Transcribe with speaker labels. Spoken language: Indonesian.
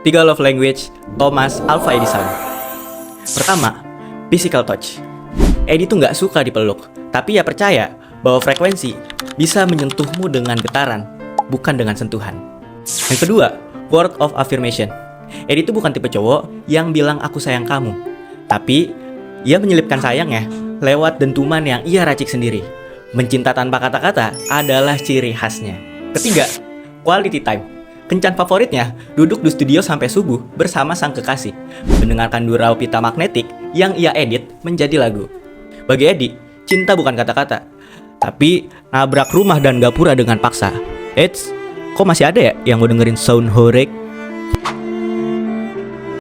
Speaker 1: 3 love language Thomas Alva Edison. Pertama, physical touch. Edi tuh nggak suka dipeluk, tapi ia percaya bahwa frekuensi bisa menyentuhmu dengan getaran, bukan dengan sentuhan. Yang kedua, word of affirmation. Edi tuh bukan tipe cowok yang bilang aku sayang kamu, tapi ia menyelipkan sayangnya lewat dentuman yang ia racik sendiri. Mencinta tanpa kata-kata adalah ciri khasnya. Ketiga, quality time. Kencan favoritnya duduk di studio sampai subuh bersama sang kekasih, mendengarkan Durau Pita Magnetik yang ia edit menjadi lagu. Bagi Edi, cinta bukan kata-kata, tapi nabrak rumah dan gapura dengan paksa. Eits, kok masih ada ya yang mau dengerin sound horek?